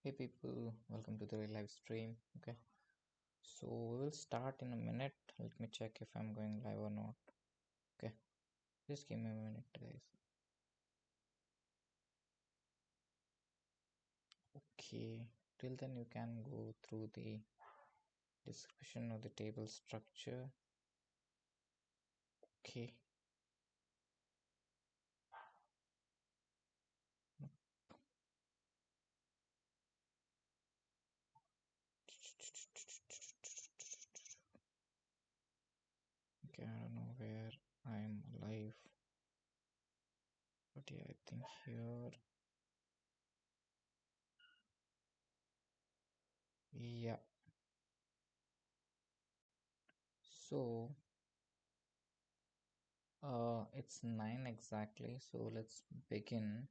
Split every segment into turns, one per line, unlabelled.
Hey people, welcome to the live stream. Okay, so we will start in a minute. Let me check if I'm going live or not. Okay, just give me a minute, guys. Okay, till then you can go through the description of the table structure. Okay, okay, I don't know where I'm live, but yeah, I think here. Yeah, so it's 9 exactly, so let's begin.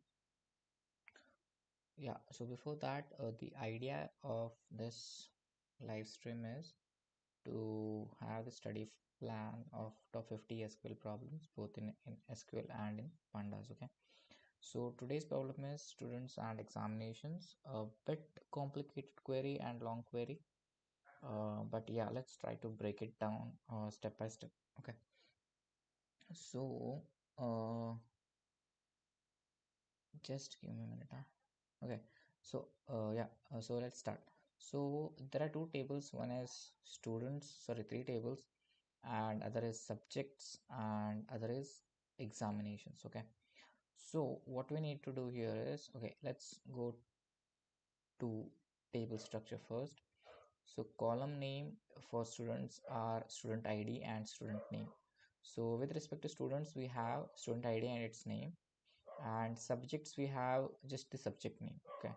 Yeah, so before that, the idea of this live stream is to have a study plan of top 50 SQL problems, both in SQL and in Pandas. Okay, so today's problem is students and examinations, a bit complicated query and long query, but yeah, let's try to break it down step by step. Okay, so uh, just give me a minute. Okay, so so let's start. So there are two tables. One is students, sorry, three tables, and other is subjects, and other is examinations. Okay, so what we need to do here is, okay, let's go to table structure first. So column name for students are student ID and student name. So with respect to students, we have student ID and its name, and subjects we have just the subject name. Okay,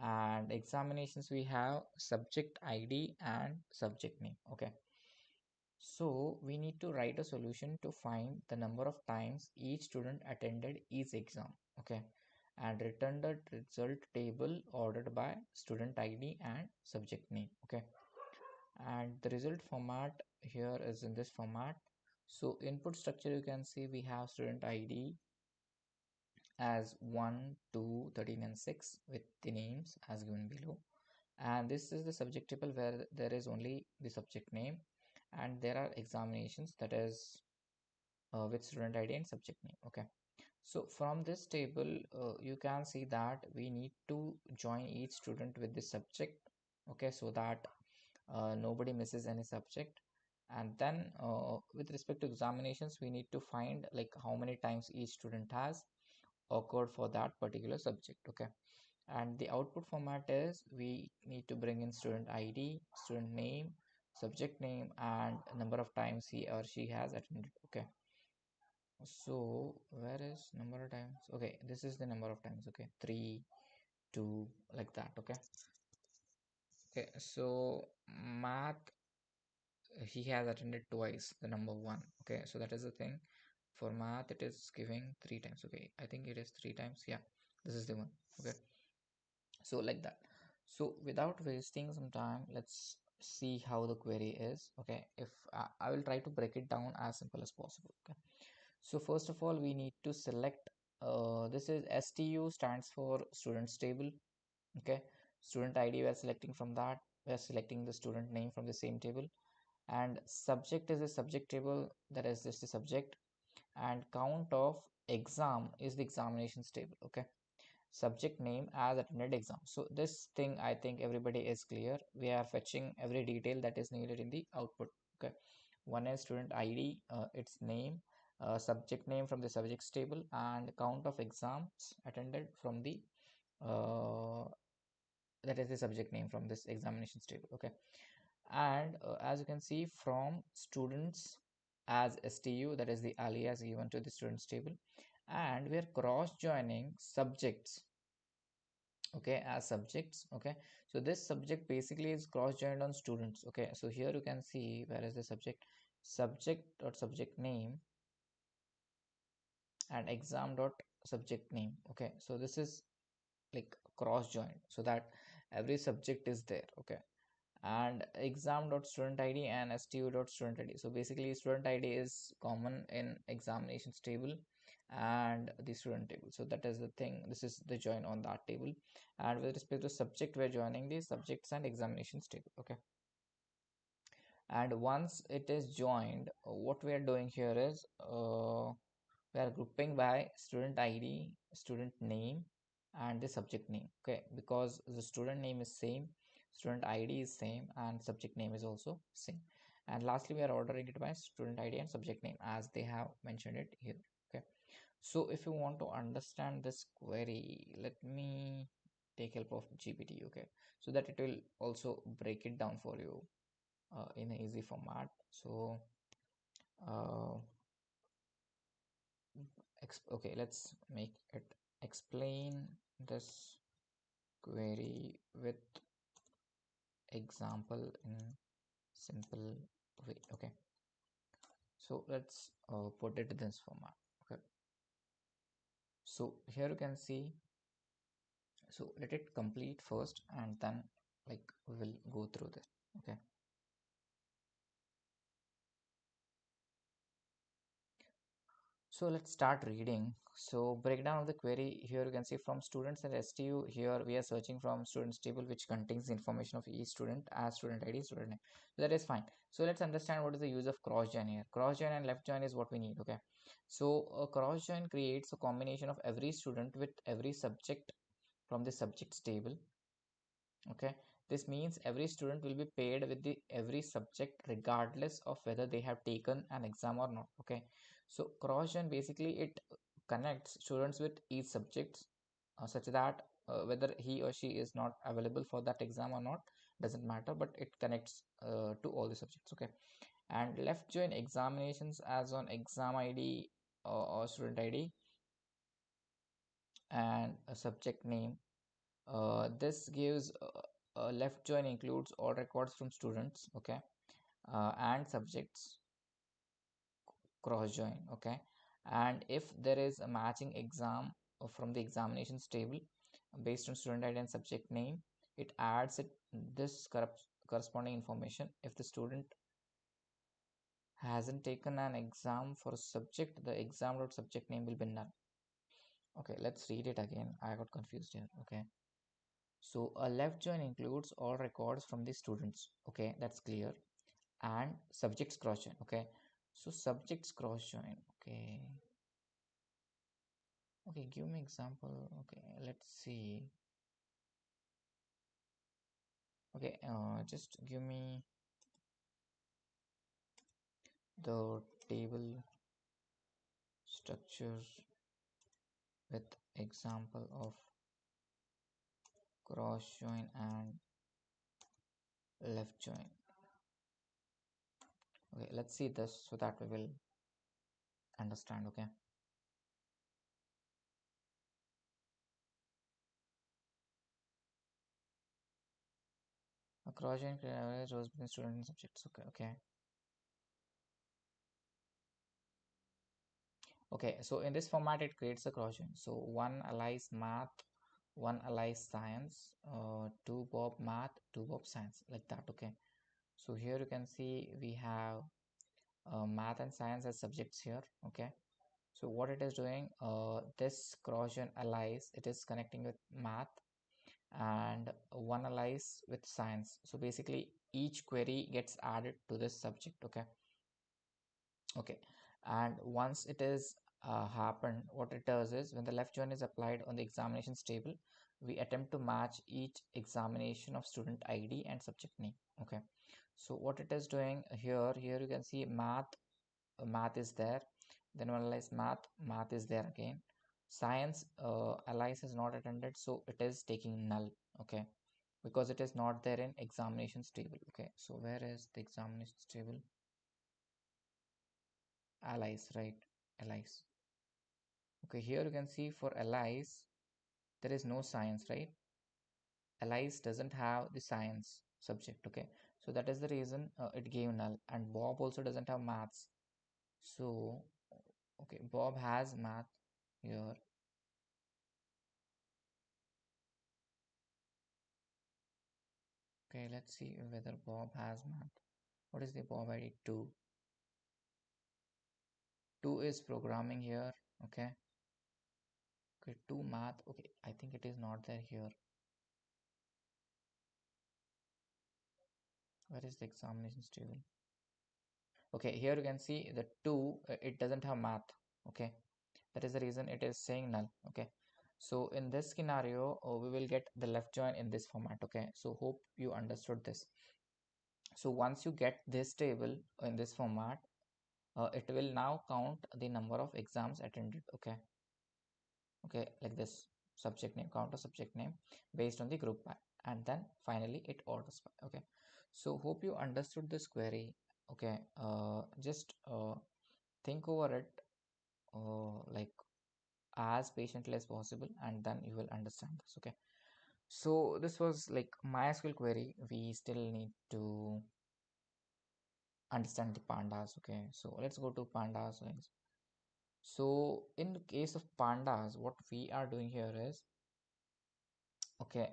and examinations we have subject ID and subject name. Okay, so we need to write a solution to find the number of times each student attended each exam. Okay, and return the result table ordered by student ID and subject name. Okay, and the result format here is in this format. So input structure, you can see we have student ID as 1, 2, 13 and 6 with the names as given below, and this is the subject table where there is only the subject name, and there are examinations that is with student ID and subject name. Okay, so from this table you can see that we need to join each student with the subject. Okay, so that nobody misses any subject, and then with respect to examinations we need to find like how many times each student has occurred for that particular subject. Okay, and the output format is we need to bring in student ID, student name, subject name, and number of times he or she has attended. Okay, so where is number of times? Okay, this is the number of times. Okay, 3, 2, like that. Okay, okay, so math, he has attended twice the number 1. Okay, so that is the thing. For math it is giving 3 times. Okay, I think it is 3 times. Yeah, this is the one. Okay, so like that. So without wasting some time, let's see how the query is. Okay, if I will try to break it down as simple as possible. Okay, so first of all we need to select this is STU, stands for students table. Okay, student ID we are selecting from that. We are selecting the student name from the same table, and subject is the subject table, that is just the subject, and count of exam is the examinations table. Okay, subject name as attended exam. So this thing I think everybody is clear. We are fetching every detail that is needed in the output. Okay, one is student ID, its name, subject name from the subjects table, and count of exams attended from the uh, that is the subject name from this examinations table. Okay, and as you can see from students as STU, that is the alias given to the students table, and we are cross joining subjects, okay, as subjects. Okay, so this subject basically is cross joined on students. Okay, so here you can see where is the subject, subject dot subject name and exam dot subject name. Okay, so this is like cross joined so that every subject is there. Okay, and exam dot student ID and stu dot student ID. So basically student ID is common in examinations table, and the student table. So that is the thing. This is the join on that table. And with respect to subject, we're joining the subjects and examinations table. Okay. And once it is joined, what we are doing here is we are grouping by student ID, student name, and the subject name. Okay, because the student name is same, student ID is same, and subject name is also same. And lastly, we are ordering it by student ID and subject name as they have mentioned it here. Okay, so if you want to understand this query, let me take help of GPT. Okay, so that it will also break it down for you in an easy format. So uh, okay, let's make it explain this query with example in simple way. Okay, so let's put it in this format. Okay, so here you can see, so let it complete first and then like we will go through this. Okay, so let's start reading. So breakdown of the query, here you can see from students and STU. Here we are searching from students table which contains information of each student as student ID, student name. So that is fine. So let's understand what is the use of cross join here. Cross join and left join is what we need. Okay. So a cross join creates a combination of every student with every subject from the subjects table. Okay, this means every student will be paired with the every subject regardless of whether they have taken an exam or not. Okay, so cross join basically it connects students with each subject such that whether he or she is not available for that exam or not doesn't matter, but it connects to all the subjects. Okay, and left join examinations as on exam ID or student ID and a subject name. This gives left join includes all records from students, okay, and subjects cross join, okay. And if there is a matching exam from the examinations table based on student ID and subject name, it adds this corresponding information. If the student hasn't taken an exam for a subject, the exam dot subject name will be null. Okay, let's read it again. I got confused here. Okay. So a left join includes all records from the students. Okay, that's clear. And subjects cross join. Okay, so subjects cross join. Okay, okay, give me example. Okay, let's see. Okay, just give me the table structure with example of cross join and left join. Okay, let's see this so that we will understand. Okay, a cross join rows between students and subjects. Okay, okay. Okay, so in this format, it creates a cross join. So one allies math, one allies science, two Bob math, two Bob science, like that. Okay, so here you can see we have math and science as subjects here. Okay, so what it is doing, this cross join allies, it is connecting with math and one allies with science. So basically, each query gets added to this subject. Okay, okay, and once it is happened, what it does is when the left join is applied on the examinations table, we attempt to match each examination of student ID and subject name. Okay, so what it is doing here you can see math, math is there, then one analyze math, math is there again. Science, allies is not attended, so it is taking null. Okay, because it is not there in examinations table. Okay, so where is the examinations table? Allies, right? Allies. Okay, here you can see for allies, there is no science, right? Allies doesn't have the science subject, okay? So that is the reason it gave null. And Bob also doesn't have maths. So, okay, Bob has math here. Okay, let's see whether Bob has math. What is the Bob ID? 2. 2 is programming here. Okay. Okay, to math. Okay, I think it is not there here. Where is the examinations table? Okay, here you can see the 2, it doesn't have math. Okay, that is the reason it is saying null. Okay, so in this scenario, we will get the left join in this format. Okay, so hope you understood this. So once you get this table in this format, it will now count the number of exams attended. Okay, okay, like this, subject name, count of subject name based on the group by, and then finally it orders by. Okay, so hope you understood this query. Okay, just think over it, like as patiently as possible, and then you will understand this. Okay, so this was like MySQL query. We still need to understand the pandas. Okay, so let's go to pandas, guys. So in the case of pandas, what we are doing here is, okay,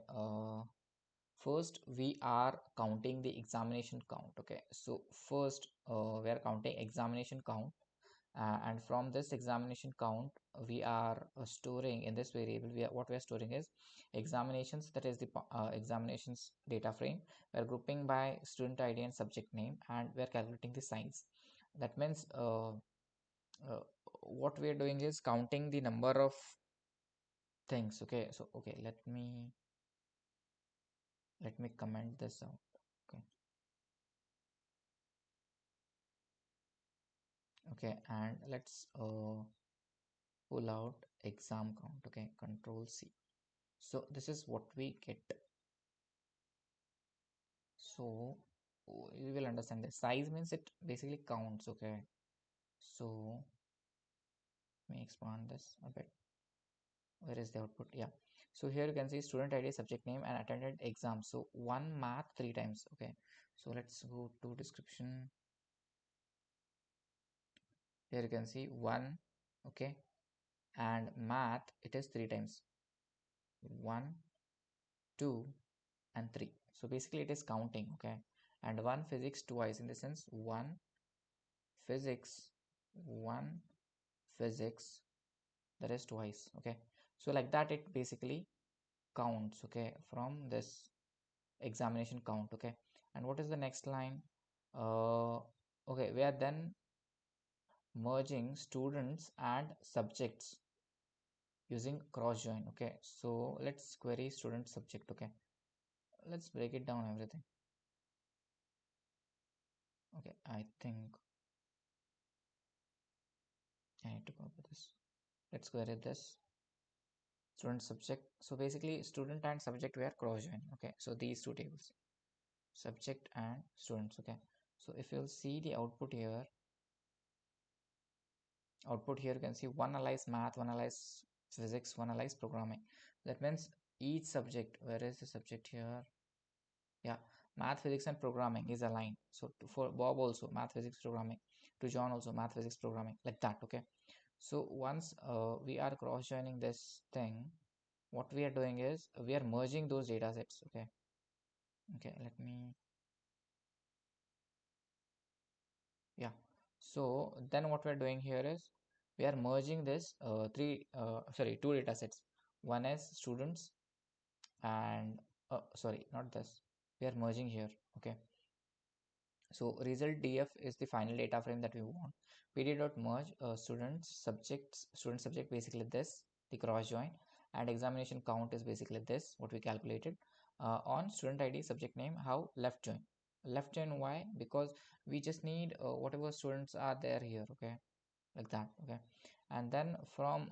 first we are counting the examination count. Okay, so first we are counting examination count, and from this examination count we are storing in this variable, what we are storing is examinations, that is the examinations data frame. We are grouping by student ID and subject name, and we are calculating the size. That means uh, what we are doing is counting the number of things. Okay, so okay, let me comment this out. Okay, okay, and let's pull out exam count. Okay, control C. So this is what we get. So you will understand the size means it basically counts. Okay, so let me expand this a bit. Where is the output? Yeah, so here you can see student ID, subject name, and attended exam. So one math 3 times. Okay, so let's go to description. Here you can see one. Okay, and math it is 3 times, 1, 2, and 3. So basically it is counting. Okay, and one physics twice, in the sense one physics, one physics, that is twice. Okay, so like that it basically counts. Okay, from this examination count. Okay, and what is the next line? Okay, we are then merging students and subjects using cross join. Okay, so let's query student subject. Okay, let's break it down everything. Okay, I think I need to copy this. Let's query this student subject. So basically student and subject were cross join. Okay, so these two tables, subject and students. Okay, so if you'll see the output here you can see one analyze math, one analyze physics, one analyze programming. That means each subject, where is the subject here? Yeah, math, physics, and programming is aligned. So for Bob also math, physics, programming. To John also math, physics, programming, like that. Okay, so once we are cross joining this thing, what we are doing is we are merging those data sets. Okay, okay, let me, yeah, so then what we're doing here is we are merging this two data sets. One is students, and sorry, not this, we are merging here. Okay, so result df is the final data frame that we want. Pd.merge students subjects, student subject, basically this, the cross join, and examination count is basically this, what we calculated. On student id, subject name, how? Left join. Left join, why? Because we just need whatever students are there here. Okay, like that. Okay, and then from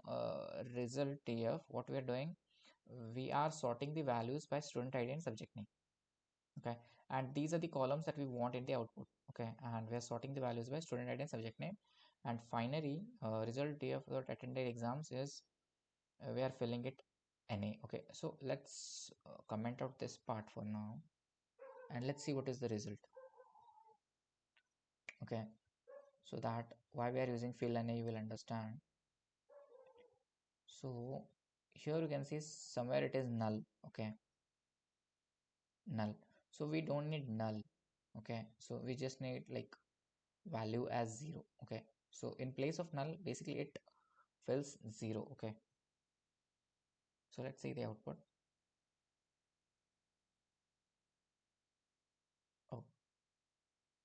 result df, what we are doing, we are sorting the values by student id and subject name. Okay, and these are the columns that we want in the output. Okay, and we are sorting the values by student id and subject name. And finally result df for attended exams is we are filling it NA. Okay, so let's comment out this part for now, and let's see what is the result. Okay, so that why we are using fill NA, you will understand. So here you can see somewhere it is null. Okay, null, so we don't need null. Okay, so we just need like value as 0. Okay, so in place of null, basically it fills 0. Okay, so let's see the output. Oh,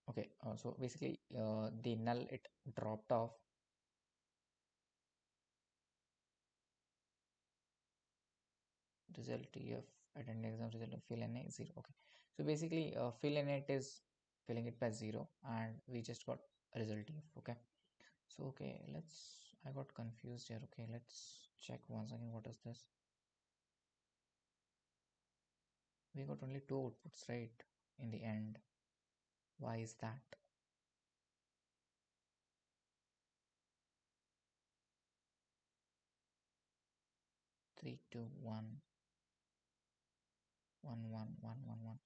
okay. So basically the null, it dropped off. Result TF attending exam result of fill NA 0. Okay, so basically fill NA it is filling it by 0, and we just got result TF. Okay, so okay, I got confused here. Okay, let's check once again what is this. We got only two outputs, right? In the end, why is that? 3 2 1 1 1 1 1 1.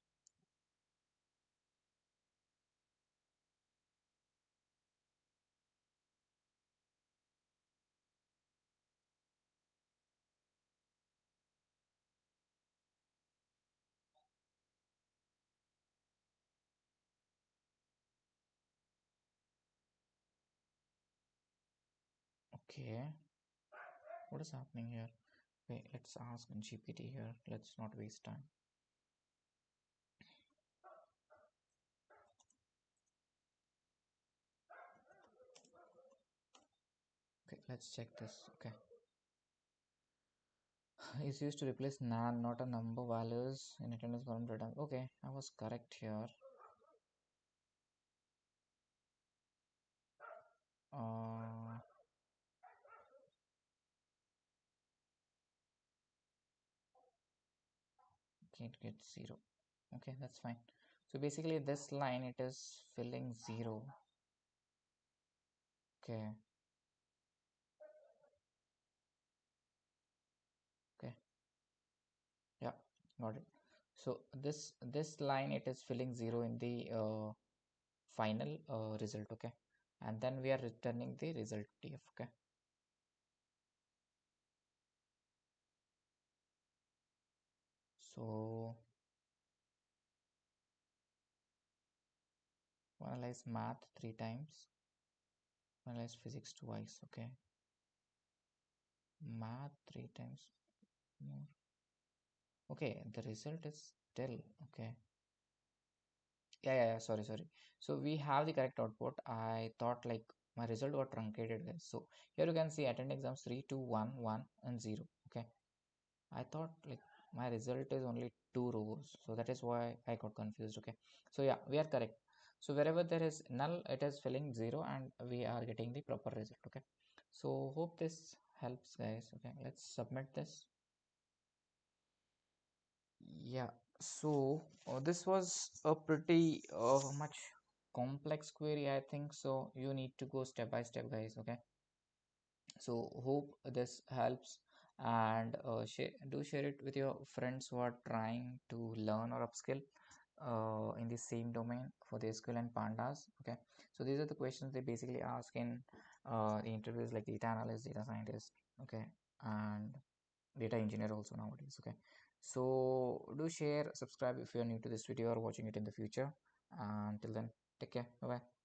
Okay, what is happening here? Wait, let's ask GPT here. Let's not waste time. Okay, let's check this. Okay, is used to replace nan, not a number values in attendance column data. Okay, I was correct here. Uh, can't get 0. Okay, that's fine. So basically this line, it is filling 0. Okay, okay, yeah, got it. So this line, it is filling 0 in the final result. Okay, and then we are returning the result TF. Okay, so analyze math 3 times, analyze physics twice. Okay, math 3 times more. Okay, the result is still okay. Yeah, sorry. So we have the correct output. I thought like my result got truncated, guys. So here you can see attend exams 3 2 1 1 and 0. Okay, I thought like my result is only two rows, so that is why I got confused. Okay, so yeah, we are correct. So wherever there is null, it is filling 0, and we are getting the proper result. Okay, so hope this helps, guys. Okay, let's submit this. Yeah, so this was a pretty much complex query, I think. So you need to go step by step, guys. Okay, so hope this helps, and do share it with your friends who are trying to learn or upskill in the same domain for the SQL and Pandas. Okay, so these are the questions they basically ask in the interviews, like data analyst, data scientist. Okay, and data engineer also nowadays. Okay, so do share, subscribe if you're new to this video or watching it in the future. Until then, take care. Bye bye.